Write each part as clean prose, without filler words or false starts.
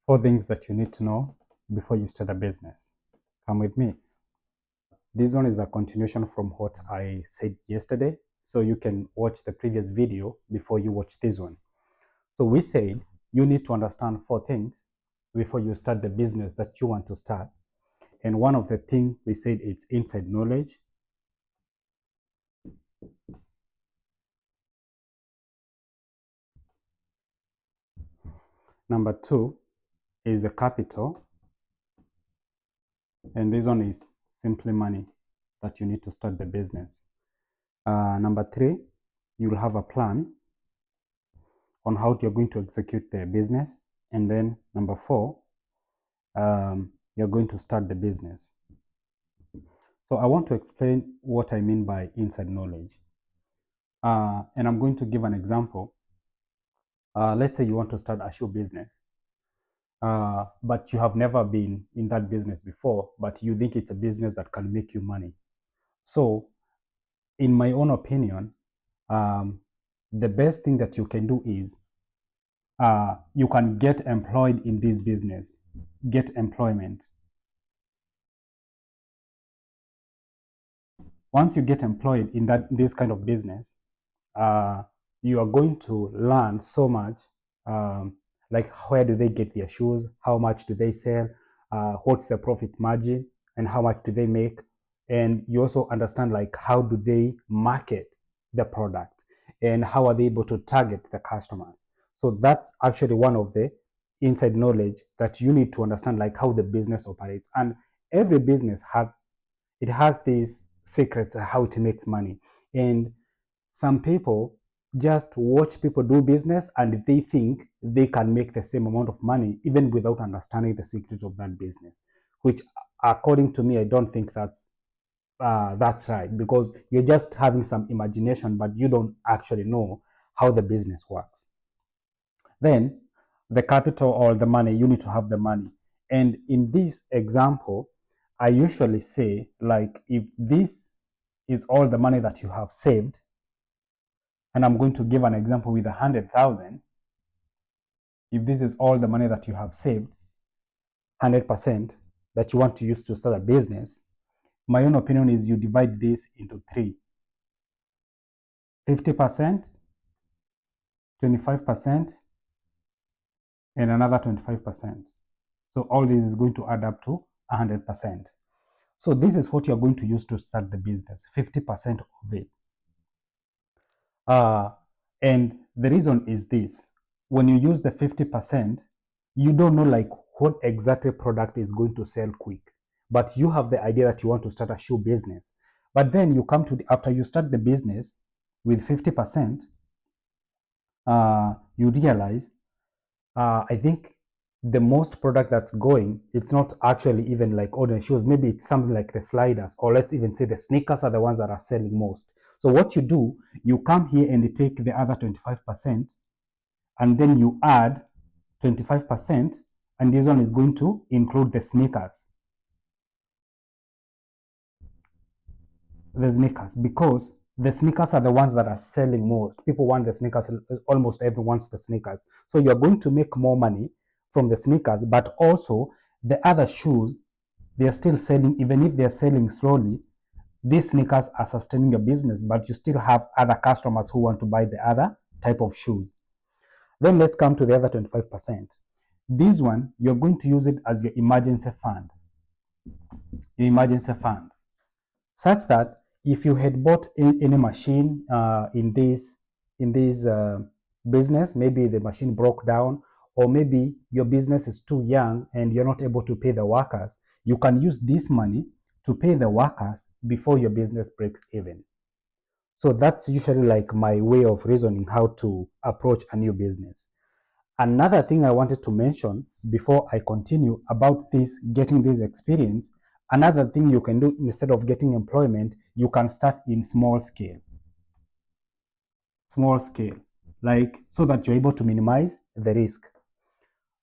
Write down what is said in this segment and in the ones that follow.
Four things that you need to know before you start a business. Come with me. This one is a continuation from what I said yesterday. So you can watch the previous video before you watch this one. So we said you need to understand four things before you start the business that you want to start. And one of the things we said it's inside knowledge. Number two is the capital. And this one is simply money that you need to start the business. Number three, you'll have a plan on how you're going to execute the business. And then number four, you're going to start the business. So I want to explain what I mean by inside knowledge. And I'm going to give an example. Let's say you want to start a shoe business, but you have never been in that business before, but you think it's a business that can make you money. So in my own opinion, the best thing that you can do is you can get employed in this business, get employment. Once you get employed in this kind of business, you are going to learn so much, like where do they get their shoes, how much do they sell, what's the profit margin, and how much do they make, and you also understand like how do they market the product and how are they able to target the customers. So that's actually one of the inside knowledge that you need to understand, like how the business operates. And every business has these secrets how to make money. And some people just watch people do business and they think they can make the same amount of money even without understanding the secrets of that business, which according to me, I don't think that's right, because you're just having some imagination, but you don't actually know how the business works. Then the capital or the money, you need to have the money. And in this example, I usually say, like, if this is all the money that you have saved, and I'm going to give an example with 100,000. If this is all the money that you have saved, 100% that you want to use to start a business, my own opinion is you divide this into three: 50%, 25%, and another 25%. So all this is going to add up to 100%. So this is what you're going to use to start the business, 50% of it. And the reason is this: when you use the 50%, you don't know like what exactly product is going to sell quick, but you have the idea that you want to start a shoe business. But then you come to after you start the business with 50%, you realize, I think the most product that's going, it's not actually even like ordinary shoes. Maybe it's something like the sliders, or let's even say the sneakers are the ones that are selling most. So what you do, you come here and you take the other 25%, and then you add 25%, and this one is going to include the sneakers. The sneakers, because the sneakers are the ones that are selling most. People want the sneakers, almost everyone wants the sneakers. So you're going to make more money from the sneakers, but also the other shoes, they're still selling, even if they're selling slowly. These sneakers are sustaining your business, but you still have other customers who want to buy the other type of shoes. Then let's come to the other 25%. This one, you're going to use it as your emergency fund. Your emergency fund. Such that if you had bought any machine in this business, maybe the machine broke down, or maybe your business is too young and you're not able to pay the workers, you can use this money to pay the workers before your business breaks even. So that's usually like my way of reasoning how to approach a new business. Another thing I wanted to mention before I continue about this, getting this experience, another thing you can do instead of getting employment, you can start in small scale. Small scale, like so that you're able to minimize the risk.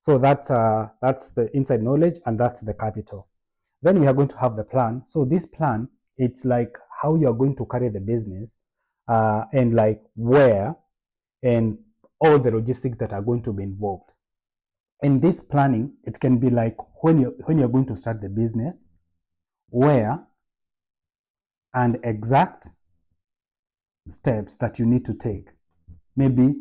So that's the inside knowledge, and that's the capital. Then we are going to have the plan. So this plan, it's like how you're going to carry the business, and like where, and all the logistics that are going to be involved. In this planning, it can be like when you're going to start the business, where and exact steps that you need to take. Maybe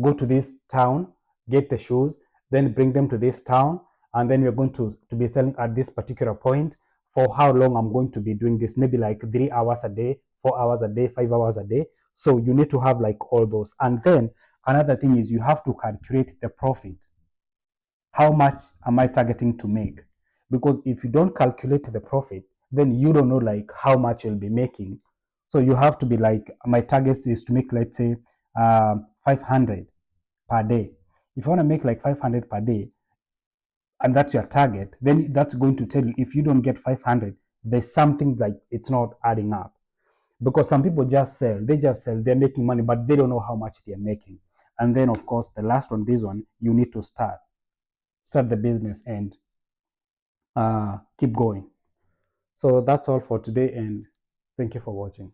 go to this town, get the shoes, then bring them to this town, and then you're going to be selling at this particular point. For how long I'm going to be doing this? Maybe like 3 hours a day, 4 hours a day, 5 hours a day. So you need to have like all those. And then another thing is you have to calculate the profit. How much am I targeting to make? Because if you don't calculate the profit, then you don't know like how much you'll be making. So you have to be like, my target is to make, let's say, 500 per day. If you want to make like 500 per day, and that's your target, then that's going to tell you if you don't get 500, there's something like it's not adding up. Because some people just sell, they're making money, but they don't know how much they're making. And then, of course, the last one, this one, you need to start the business and keep going. So that's all for today, and thank you for watching.